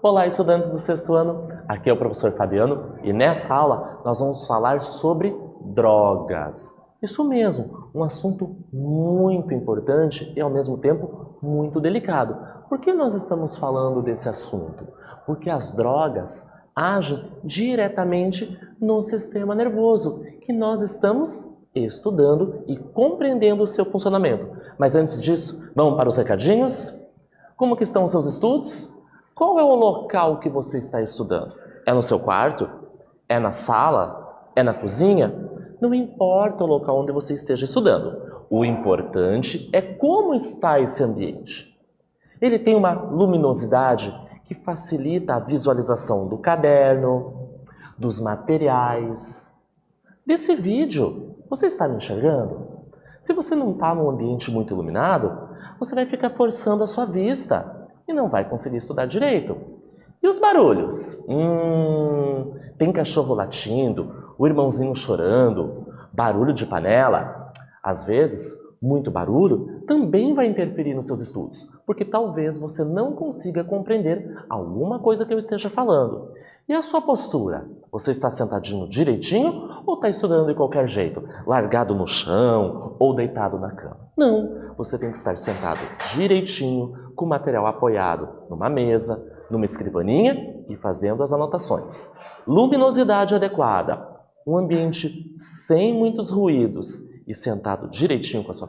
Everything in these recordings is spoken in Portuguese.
Olá, estudantes do sexto ano, aqui é o professor Fabiano e nessa aula nós vamos falar sobre drogas. Isso mesmo, um assunto muito importante e ao mesmo tempo muito delicado. Por que nós estamos falando desse assunto? Porque as drogas agem diretamente no sistema nervoso, que nós estamos estudando e compreendendo o seu funcionamento. Mas antes disso, vamos para os recadinhos? Como que estão os seus estudos? Qual é o local que você está estudando? É no seu quarto? É na sala? É na cozinha? Não importa o local onde você esteja estudando. O importante é como está esse ambiente. Ele tem uma luminosidade que facilita a visualização do caderno, dos materiais. Desse vídeo, você está me enxergando? Se você não está num ambiente muito iluminado, você vai ficar forçando a sua vista e não vai conseguir estudar direito. E os barulhos? Tem cachorro latindo, o irmãozinho chorando, barulho de panela. Às vezes, muito barulho também vai interferir nos seus estudos, porque talvez você não consiga compreender alguma coisa que eu esteja falando. E a sua postura? Você está sentadinho direitinho ou está estudando de qualquer jeito? Largado no chão ou deitado na cama? Não, você tem que estar sentado direitinho, com o material apoiado numa mesa, numa escrivaninha e fazendo as anotações. Luminosidade adequada, um ambiente sem muitos ruídos e sentado direitinho com a sua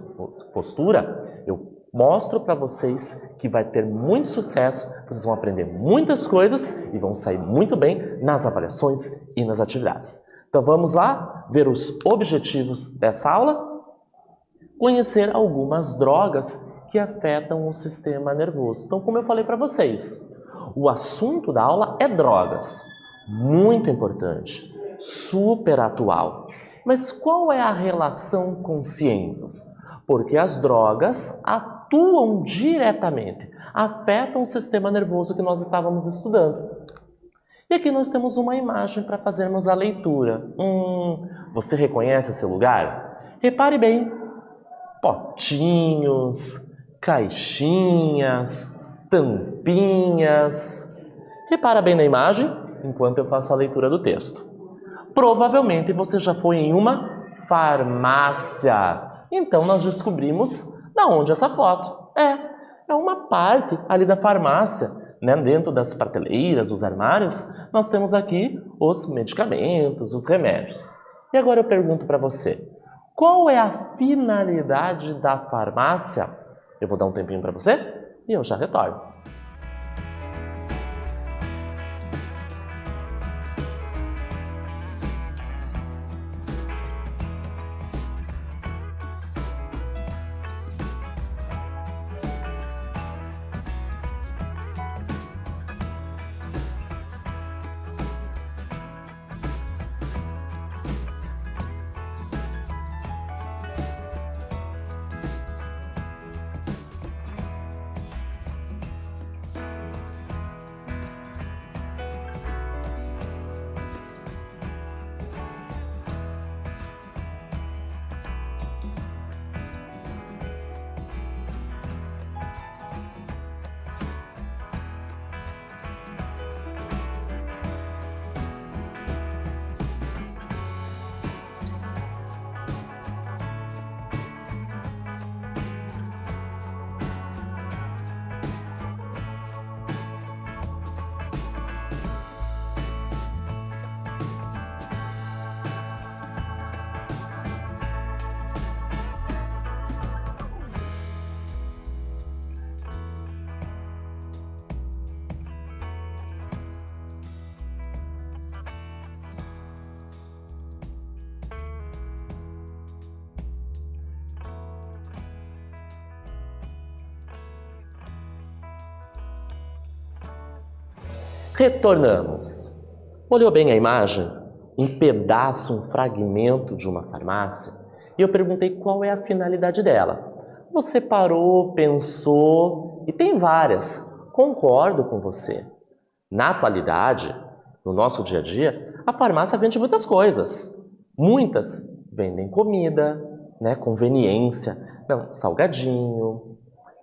postura, eu mostro para vocês que vai ter muito sucesso, vocês vão aprender muitas coisas e vão sair muito bem nas avaliações e nas atividades. Então vamos lá ver os objetivos dessa aula? Conhecer algumas drogas que afetam o sistema nervoso. Então, como eu falei para vocês, o assunto da aula é drogas. Muito importante, super atual. Mas qual é a relação com ciências? Porque as drogas atuam diretamente, afetam o sistema nervoso que nós estávamos estudando. E aqui nós temos uma imagem para fazermos a leitura. Você reconhece esse lugar? Repare bem, potinhos, caixinhas, tampinhas. Repara bem na imagem enquanto eu faço a leitura do texto. Provavelmente você já foi em uma farmácia. Então nós descobrimos da onde essa foto. É uma parte ali da farmácia, né? Dentro das prateleiras, os armários, nós temos aqui os medicamentos, os remédios. E agora eu pergunto para você, qual é a finalidade da farmácia? Eu vou dar um tempinho para você e eu já retorno. Retornamos. Olhou bem a imagem? Um pedaço, um fragmento de uma farmácia? E eu perguntei qual é a finalidade dela. Você parou, pensou e tem várias. Concordo com você. Na atualidade, no nosso dia a dia, a farmácia vende muitas coisas. Muitas vendem comida, né, conveniência, salgadinho,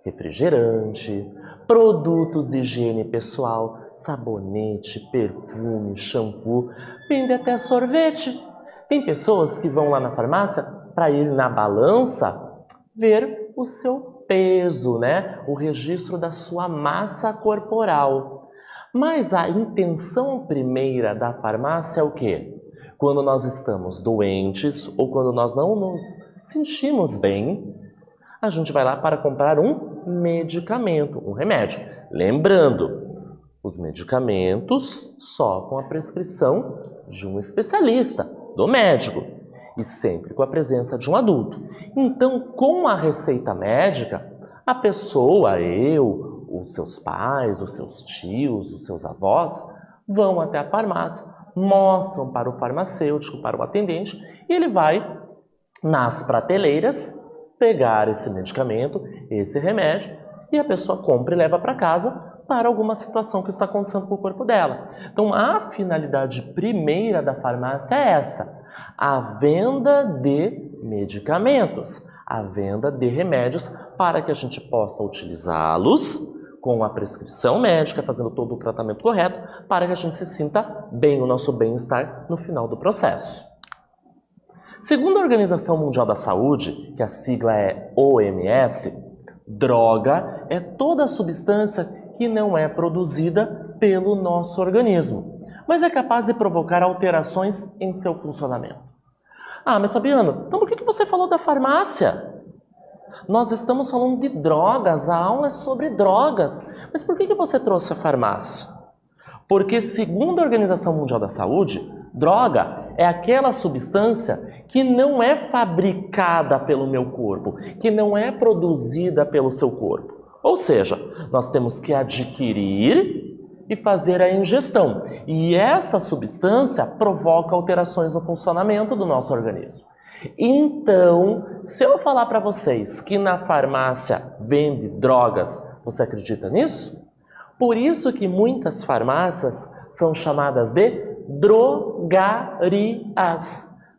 refrigerante, produtos de higiene pessoal, sabonete, perfume, shampoo, vende até sorvete. Tem pessoas que vão lá na farmácia para ir na balança ver o seu peso, né? O registro da sua massa corporal. Mas a intenção primeira da farmácia é o quê? Quando nós estamos doentes ou quando nós não nos sentimos bem, a gente vai lá para comprar um medicamento, um remédio. Lembrando, os medicamentos só com a prescrição de um especialista, do médico, e sempre com a presença de um adulto. Então, com a receita médica, a pessoa, os seus pais, os seus tios, os seus avós, vão até a farmácia, mostram para o farmacêutico, para o atendente, e ele vai nas prateleiras pegar esse medicamento, esse remédio, e a pessoa compra e leva para casa para alguma situação que está acontecendo com o corpo dela. Então, a finalidade primeira da farmácia é essa: a venda de medicamentos, a venda de remédios para que a gente possa utilizá-los com a prescrição médica, fazendo todo o tratamento correto, para que a gente se sinta bem, o nosso bem-estar no final do processo. Segundo a Organização Mundial da Saúde, que a sigla é OMS, droga é toda substância que não é produzida pelo nosso organismo, mas é capaz de provocar alterações em seu funcionamento. Ah, mas Fabiano, então por que você falou da farmácia? Nós estamos falando de drogas, a aula é sobre drogas. Mas por que você trouxe a farmácia? Porque, segundo a Organização Mundial da Saúde, droga é aquela substância que não é fabricada pelo meu corpo, que não é produzida pelo seu corpo. Ou seja, nós temos que adquirir e fazer a ingestão. E essa substância provoca alterações no funcionamento do nosso organismo. Então, se eu falar para vocês que na farmácia vende drogas, você acredita nisso? Por isso que muitas farmácias são chamadas de drogarias.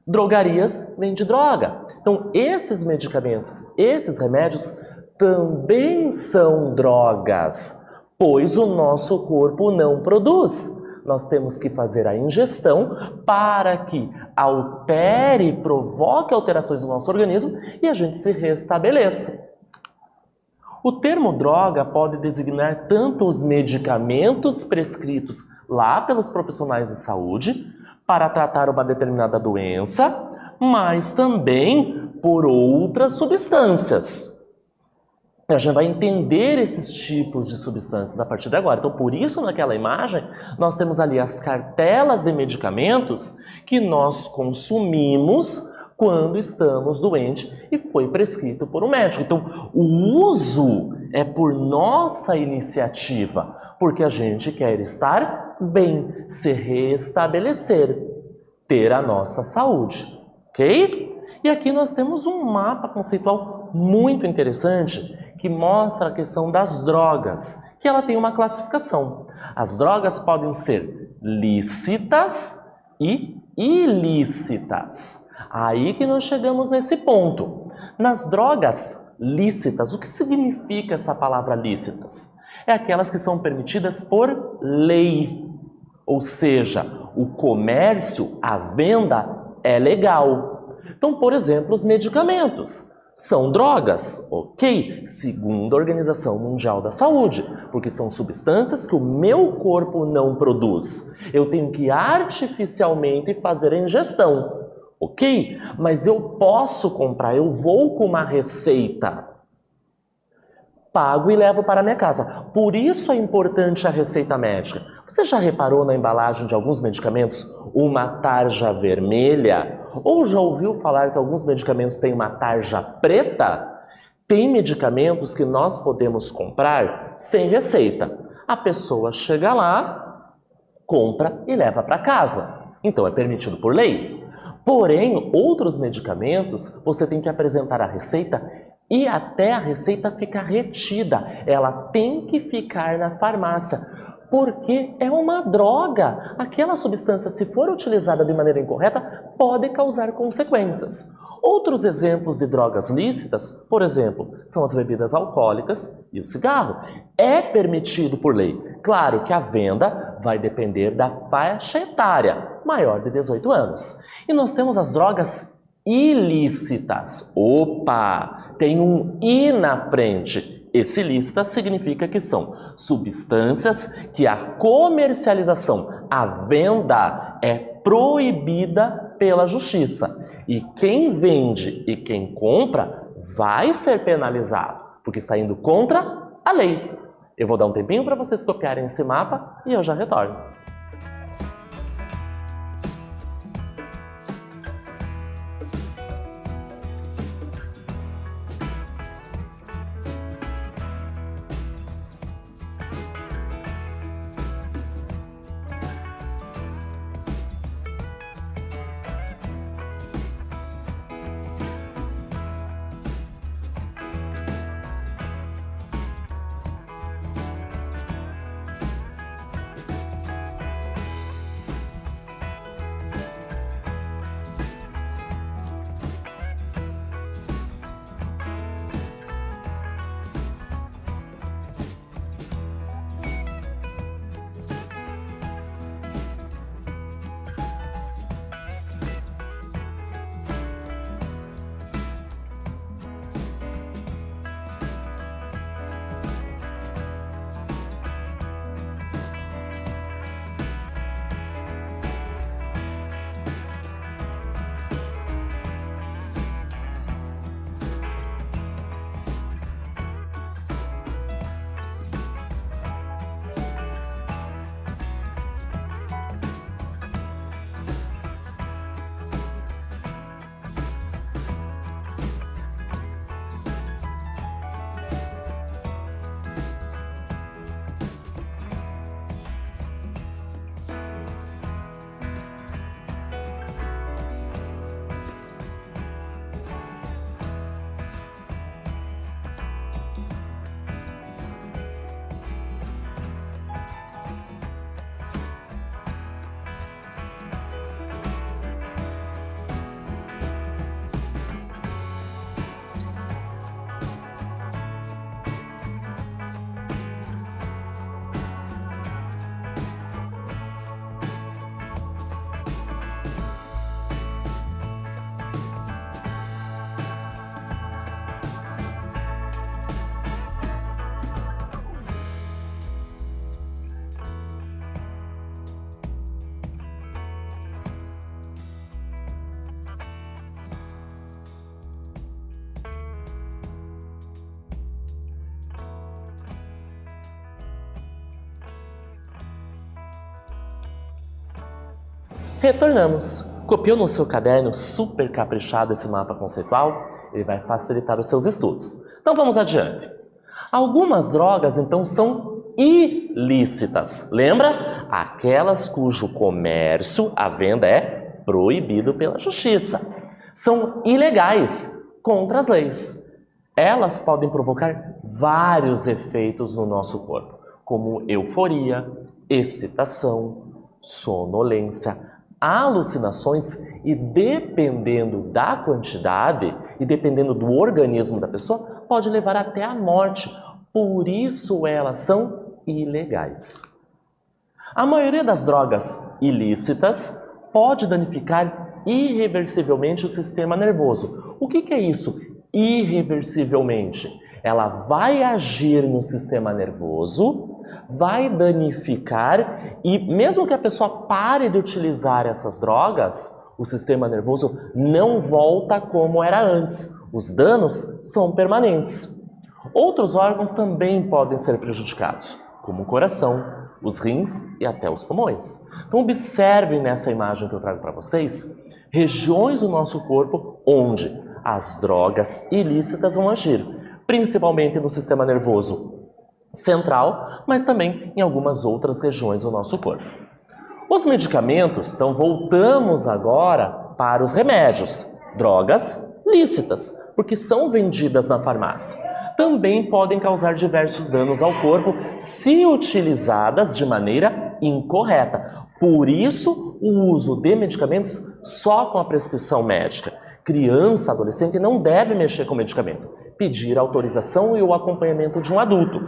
Drogarias vendem droga. Então, esses medicamentos, esses remédios também são drogas, pois o nosso corpo não produz. Nós temos que fazer a ingestão para que altere, provoque alterações no nosso organismo e a gente se restabeleça. O termo droga pode designar tanto os medicamentos prescritos lá pelos profissionais de saúde para tratar uma determinada doença, mas também por outras substâncias. A gente vai entender esses tipos de substâncias a partir de agora. Então, por isso, naquela imagem, nós temos ali as cartelas de medicamentos que nós consumimos quando estamos doentes e foi prescrito por um médico. Então, o uso é por nossa iniciativa, porque a gente quer estar bem, se restabelecer, ter a nossa saúde, ok? E aqui nós temos um mapa conceitual muito interessante que mostra a questão das drogas, que ela tem uma classificação. As drogas podem ser lícitas e ilícitas. Aí que nós chegamos nesse ponto. Nas drogas lícitas, o que significa essa palavra lícitas? É aquelas que são permitidas por lei, ou seja, o comércio, a venda é legal. Então, por exemplo, os medicamentos são drogas, ok? Segundo a Organização Mundial da Saúde, porque são substâncias que o meu corpo não produz. Eu tenho que artificialmente fazer a ingestão, ok? Mas eu posso comprar, eu vou com uma receita, pago e levo para a minha casa. Por isso é importante a receita médica. Você já reparou na embalagem de alguns medicamentos uma tarja vermelha? Ou já ouviu falar que alguns medicamentos têm uma tarja preta? Tem medicamentos que nós podemos comprar sem receita. A pessoa chega lá, compra e leva para casa. Então é permitido por lei. Porém, outros medicamentos você tem que apresentar a receita e até a receita ficar retida. Ela tem que ficar na farmácia, porque é uma droga. Aquela substância, se for utilizada de maneira incorreta, pode causar consequências. Outros exemplos de drogas lícitas, por exemplo, são as bebidas alcoólicas e o cigarro. É permitido por lei. Claro que a venda vai depender da faixa etária, maior de 18 anos. E nós temos as drogas ilícitas. Opa! Tem um I na frente. Esse ilícita significa que são substâncias que a comercialização, a venda é proibida pela justiça. E quem vende e quem compra vai ser penalizado, porque está indo contra a lei. Eu vou dar um tempinho para vocês copiarem esse mapa e eu já retorno. Retornamos. Copiou no seu caderno super caprichado esse mapa conceitual? Ele vai facilitar os seus estudos. Então vamos adiante. Algumas drogas, então, são ilícitas. Lembra? Aquelas cujo comércio, a venda é proibido pela justiça. São ilegais contra as leis. Elas podem provocar vários efeitos no nosso corpo, como euforia, excitação, sonolência, alucinações e, dependendo da quantidade e dependendo do organismo da pessoa, pode levar até a morte. Por isso elas são ilegais. A maioria das drogas ilícitas pode danificar irreversivelmente o sistema nervoso. O que é isso? Irreversivelmente. Ela vai agir no sistema nervoso, vai danificar e mesmo que a pessoa pare de utilizar essas drogas, o sistema nervoso não volta como era antes. Os danos são permanentes. Outros órgãos também podem ser prejudicados, como o coração, os rins e até os pulmões. Então observe nessa imagem que eu trago para vocês regiões do nosso corpo onde as drogas ilícitas vão agir, principalmente no sistema nervoso central, mas também em algumas outras regiões do nosso corpo. Os medicamentos, então voltamos agora para os remédios, drogas lícitas, porque são vendidas na farmácia. Também podem causar diversos danos ao corpo se utilizadas de maneira incorreta. Por isso, o uso de medicamentos só com a prescrição médica. Criança, adolescente não deve mexer com o medicamento, pedir autorização e o acompanhamento de um adulto.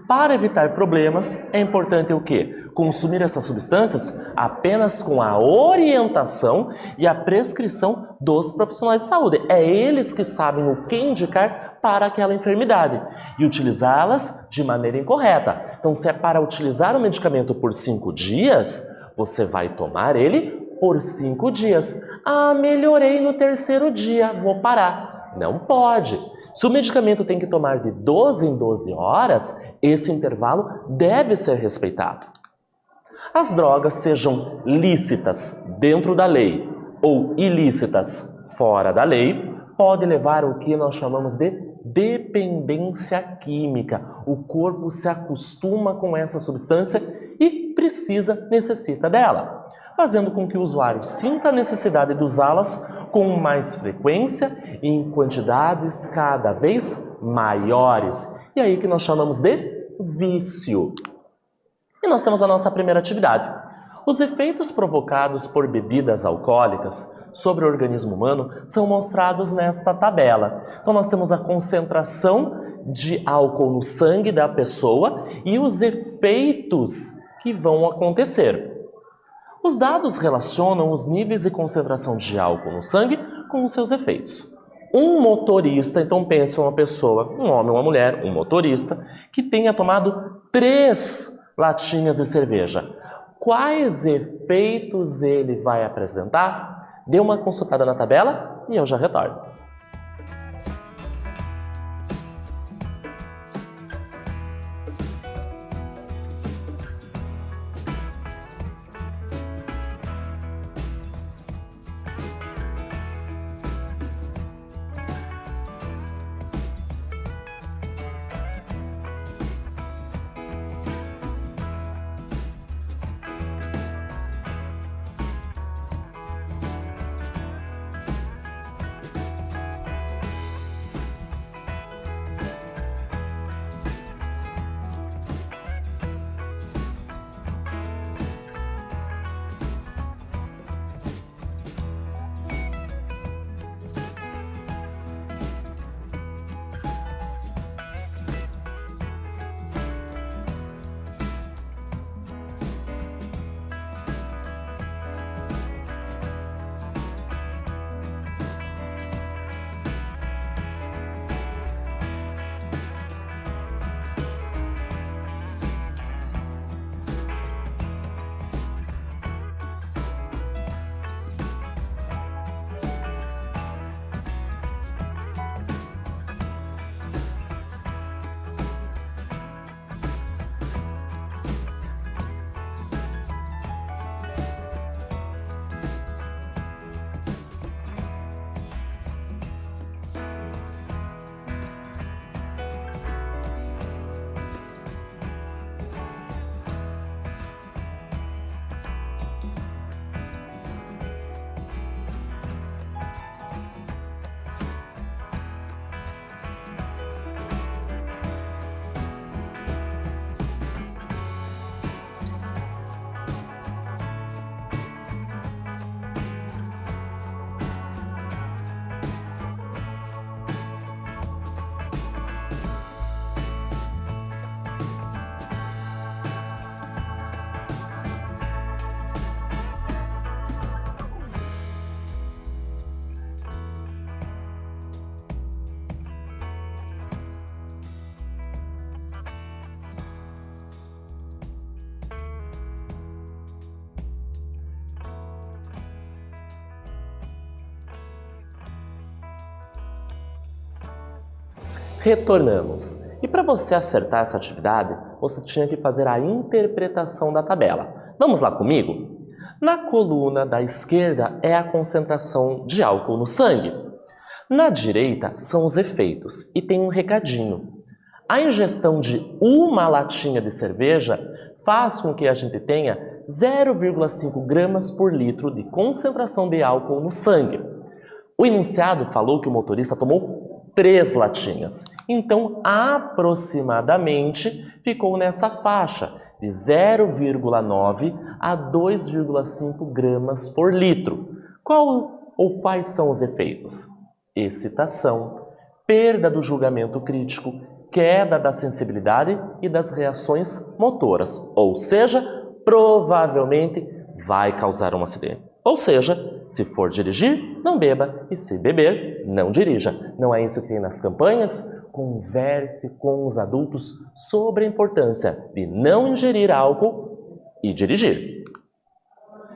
Para evitar problemas, é importante o quê? Consumir essas substâncias apenas com a orientação e a prescrição dos profissionais de saúde. É eles que sabem o que indicar para aquela enfermidade e utilizá-las de maneira incorreta. Então, se é para utilizar o medicamento por 5 dias, você vai tomar ele por 5 dias. Ah, melhorei no 3º dia, vou parar. Não pode. Se o medicamento tem que tomar de 12 em 12 horas, esse intervalo deve ser respeitado. As drogas, sejam lícitas dentro da lei ou ilícitas fora da lei, pode levar ao que nós chamamos de dependência química. O corpo se acostuma com essa substância e necessita dela, fazendo com que o usuário sinta a necessidade de usá-las com mais frequência e em quantidades cada vez maiores. E aí que nós chamamos de vício. E nós temos a nossa primeira atividade. Os efeitos provocados por bebidas alcoólicas sobre o organismo humano são mostrados nesta tabela. Então nós temos a concentração de álcool no sangue da pessoa e os efeitos que vão acontecer. Os dados relacionam os níveis de concentração de álcool no sangue com os seus efeitos. Um motorista, então pense uma pessoa, um homem ou uma mulher, um motorista, que tenha tomado 3 latinhas de cerveja. Quais efeitos ele vai apresentar? Dê uma consultada na tabela e eu já retorno. Retornamos. E para você acertar essa atividade, você tinha que fazer a interpretação da tabela. Vamos lá comigo? Na coluna da esquerda é a concentração de álcool no sangue. Na direita são os efeitos e tem um recadinho. A ingestão de uma latinha de cerveja faz com que a gente tenha 0,5 gramas por litro de concentração de álcool no sangue. O enunciado falou que o motorista tomou 3 latinhas. Então, aproximadamente, ficou nessa faixa de 0,9 a 2,5 gramas por litro. Qual ou quais são os efeitos? Excitação, perda do julgamento crítico, queda da sensibilidade e das reações motoras, ou seja, provavelmente vai causar um acidente. Ou seja, se for dirigir, não beba, e se beber, não dirija. Não é isso que tem nas campanhas? Converse com os adultos sobre a importância de não ingerir álcool e dirigir.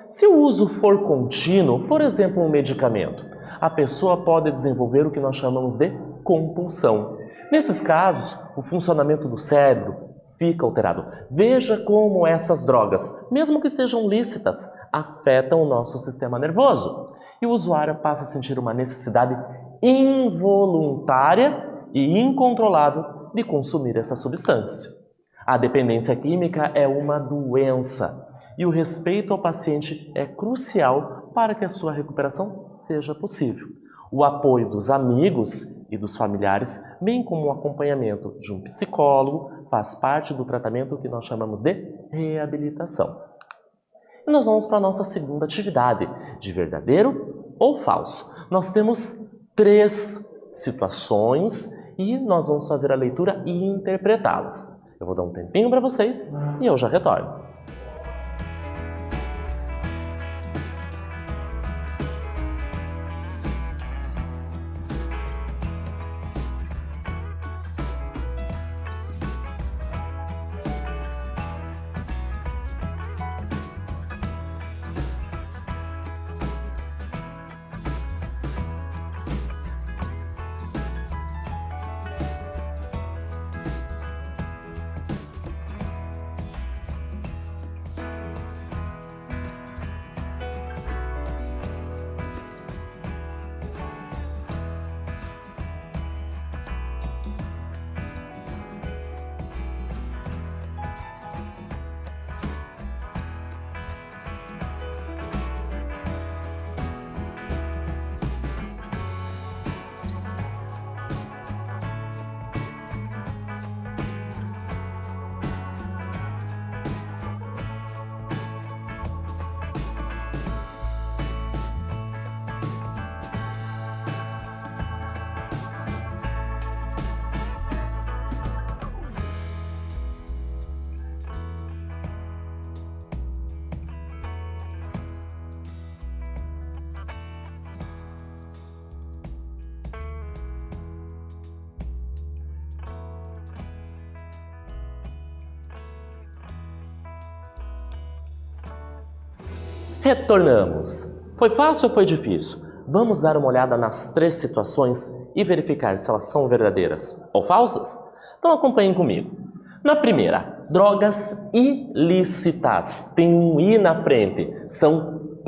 Se o uso for contínuo, por exemplo, um medicamento, a pessoa pode desenvolver o que nós chamamos de compulsão. Nesses casos, o funcionamento do cérebro fica alterado. Veja como essas drogas, mesmo que sejam lícitas, afetam o nosso sistema nervoso. E o usuário passa a sentir uma necessidade involuntária e incontrolável de consumir essa substância. A dependência química é uma doença e o respeito ao paciente é crucial para que a sua recuperação seja possível. O apoio dos amigos e dos familiares, bem como o acompanhamento de um psicólogo, faz parte do tratamento que nós chamamos de reabilitação. E nós vamos para a nossa segunda atividade, de verdadeiro ou falso. Nós temos 3 situações e nós vamos fazer a leitura e interpretá-las. Eu vou dar um tempinho para vocês e eu já retorno. Retornamos. Foi fácil ou foi difícil? Vamos dar uma olhada nas 3 situações e verificar se elas são verdadeiras ou falsas? Então acompanhem comigo. Na primeira, drogas ilícitas. Tem um I na frente. São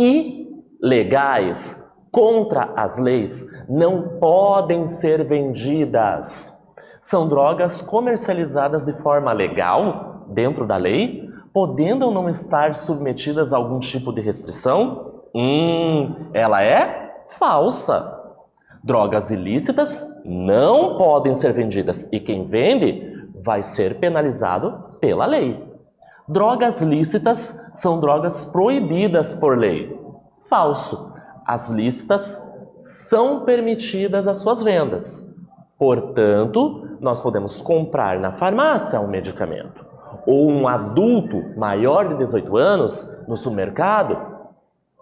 ilegais. Contra as leis. Não podem ser vendidas. São drogas comercializadas de forma legal, dentro da lei, podendo ou não estar submetidas a algum tipo de restrição? Ela é falsa. Drogas ilícitas não podem ser vendidas e quem vende vai ser penalizado pela lei. Drogas lícitas são drogas proibidas por lei. Falso. As lícitas são permitidas as suas vendas. Portanto, nós podemos comprar na farmácia um medicamento. Ou um adulto maior de 18 anos no supermercado,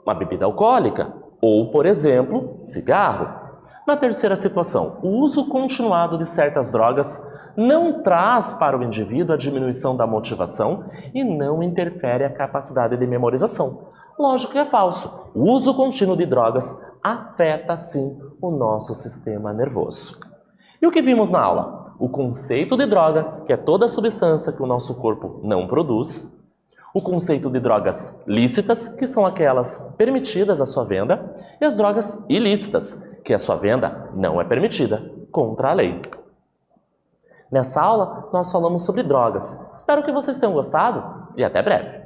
uma bebida alcoólica, ou, por exemplo, cigarro. Na terceira situação, o uso continuado de certas drogas não traz para o indivíduo a diminuição da motivação e não interfere a capacidade de memorização. Lógico que é falso. O uso contínuo de drogas afeta, sim, o nosso sistema nervoso. E o que vimos na aula? O conceito de droga, que é toda substância que o nosso corpo não produz. O conceito de drogas lícitas, que são aquelas permitidas à sua venda. E as drogas ilícitas, que a sua venda não é permitida, contra a lei. Nessa aula, nós falamos sobre drogas. Espero que vocês tenham gostado e até breve.